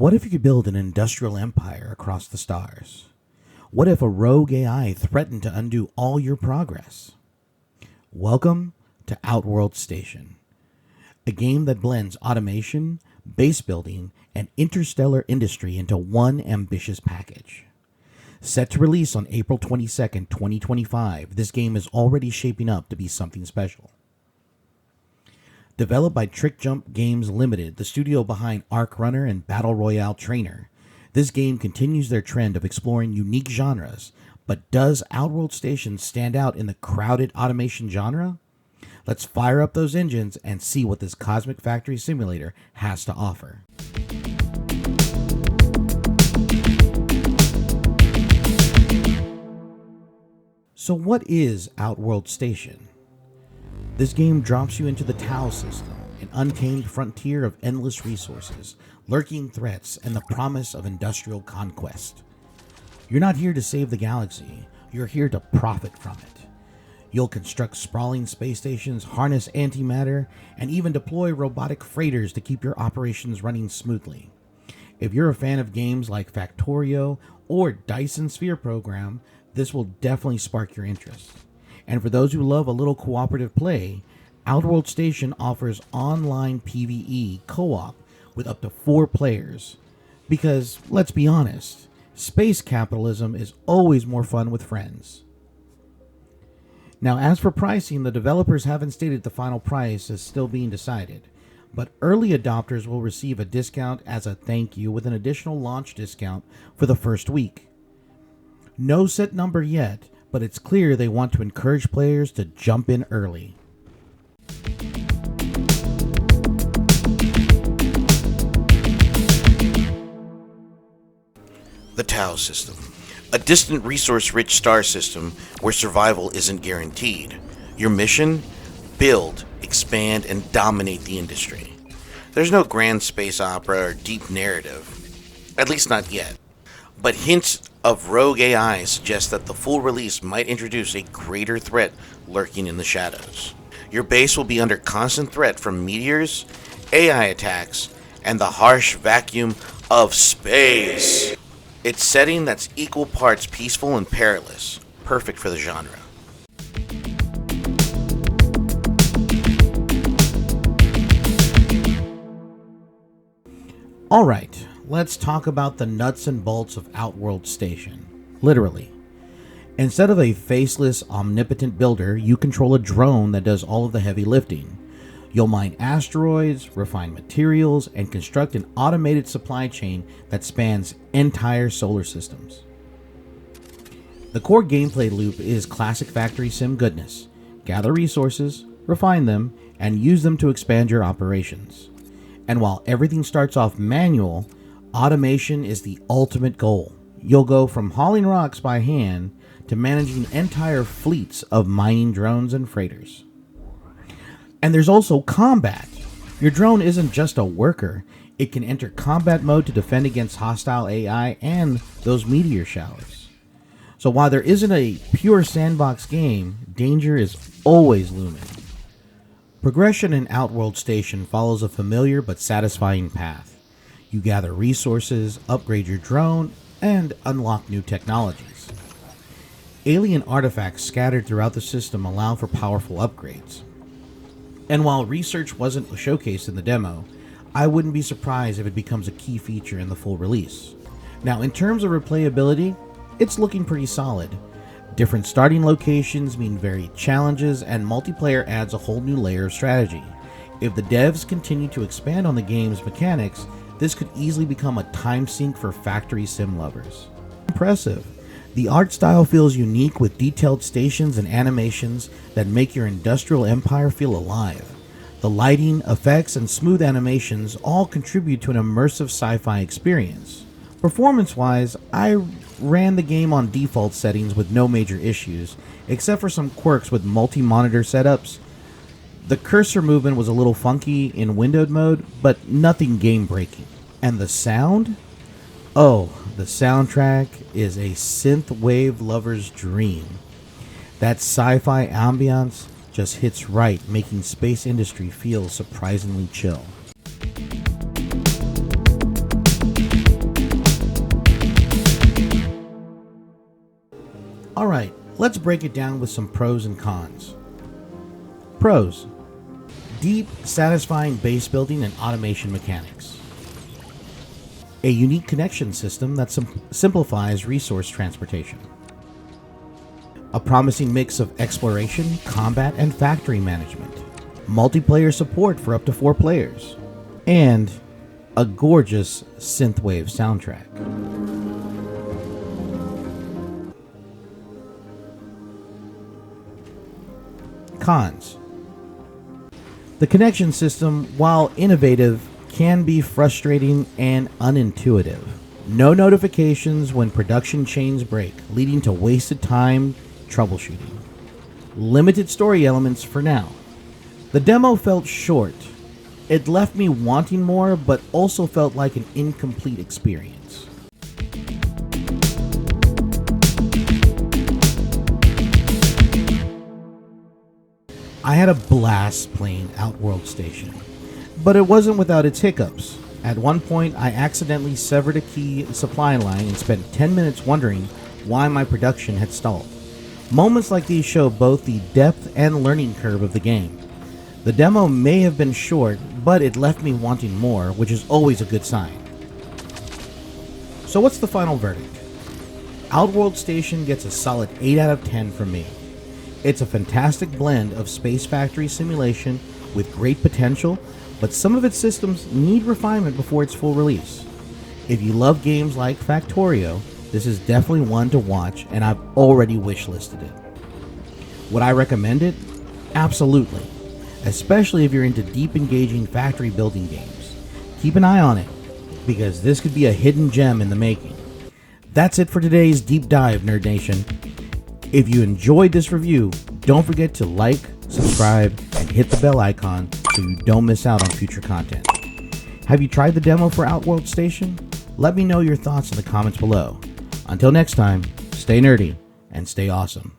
What if you could build an industrial empire across the stars? What if a rogue AI threatened to undo all your progress? Welcome to OutWorld Station, a game that blends automation, base building, and interstellar industry into one ambitious package. Set to release on April 22nd, 2025, this game is already shaping up to be something special. Developed by Trick Jump Games Limited, the studio behind Arc Runner and Battle Royale Trainer, this game continues their trend of exploring unique genres, but does OutWorld Station stand out in the crowded automation genre? Let's fire up those engines and see what this cosmic factory simulator has to offer. So what is OutWorld Station? This game drops you into the Tau system, an untamed frontier of endless resources, lurking threats, and the promise of industrial conquest. You're not here to save the galaxy, you're here to profit from it. You'll construct sprawling space stations, harness antimatter, and even deploy robotic freighters to keep your operations running smoothly. If you're a fan of games like Factorio or Dyson Sphere Program, this will definitely spark your interest. And for those who love a little cooperative play, OutWorld Station offers online PvE co-op with up to 4 players. Because, let's be honest, space capitalism is always more fun with friends. Now, as for pricing, the developers haven't stated the final price is still being decided, but early adopters will receive a discount as a thank you with an additional launch discount for the first week. No set number yet, but it's clear they want to encourage players to jump in early. The Tau system, a distant resource-rich star system where survival isn't guaranteed. Your mission? Build, expand, and dominate the industry. There's no grand space opera or deep narrative, at least not yet. But hints of rogue AI suggest that the full release might introduce a greater threat lurking in the shadows. Your base will be under constant threat from meteors, AI attacks, and the harsh vacuum of space. It's setting that's equal parts peaceful and perilous, perfect for the genre. Alright, let's talk about the nuts and bolts of OutWorld Station. Literally. Instead of a faceless, omnipotent builder, you control a drone that does all of the heavy lifting. You'll mine asteroids, refine materials, and construct an automated supply chain that spans entire solar systems. The core gameplay loop is classic factory sim goodness. Gather resources, refine them, and use them to expand your operations. And while everything starts off manual, automation is the ultimate goal. You'll go from hauling rocks by hand to managing entire fleets of mining drones and freighters. And there's also combat. Your drone isn't just a worker. It can enter combat mode to defend against hostile AI and those meteor showers. So while there isn't a pure sandbox game, danger is always looming. Progression in OutWorld Station follows a familiar but satisfying path. You gather resources, upgrade your drone, and unlock new technologies. Alien artifacts scattered throughout the system allow for powerful upgrades. And while research wasn't showcased in the demo, I wouldn't be surprised if it becomes a key feature in the full release. Now, in terms of replayability, it's looking pretty solid. Different starting locations mean varied challenges, and multiplayer adds a whole new layer of strategy. If the devs continue to expand on the game's mechanics, this could easily become a time sink for factory sim lovers. Impressive. The art style feels unique with detailed stations and animations that make your industrial empire feel alive. The lighting, effects, and smooth animations all contribute to an immersive sci-fi experience. Performance-wise, I ran the game on default settings with no major issues, except for some quirks with multi-monitor setups. The cursor movement was a little funky in windowed mode, but nothing game-breaking. And the sound? Oh, the soundtrack is a synthwave lover's dream. That sci-fi ambiance just hits right, making space industry feel surprisingly chill. Alright, let's break it down with some pros and cons. Pros: deep, satisfying base building and automation mechanics. A unique connection system that simplifies resource transportation. A promising mix of exploration, combat, and factory management. Multiplayer support for up to 4 players. And a gorgeous synthwave soundtrack. Cons: the connection system, while innovative, can be frustrating and unintuitive. No notifications when production chains break, leading to wasted time troubleshooting. Limited story elements for now. The demo felt short. It left me wanting more, but also felt like an incomplete experience. I had a blast playing OutWorld Station, but it wasn't without its hiccups. At one point, I accidentally severed a key supply line and spent 10 minutes wondering why my production had stalled. Moments like these show both the depth and learning curve of the game. The demo may have been short, but it left me wanting more, which is always a good sign. So what's the final verdict? OutWorld Station gets a solid 8 out of 10 from me. It's a fantastic blend of space factory simulation with great potential, but some of its systems need refinement before its full release. If you love games like Factorio, this is definitely one to watch, and I've already wishlisted it. Would I recommend it? Absolutely, especially if you're into deep engaging factory building games. Keep an eye on it, because this could be a hidden gem in the making. That's it for today's deep dive, Nerd Nation. If you enjoyed this review, don't forget to like, subscribe, and hit the bell icon so you don't miss out on future content. Have you tried the demo for OutWorld Station? Let me know your thoughts in the comments below. Until next time, stay nerdy and stay awesome.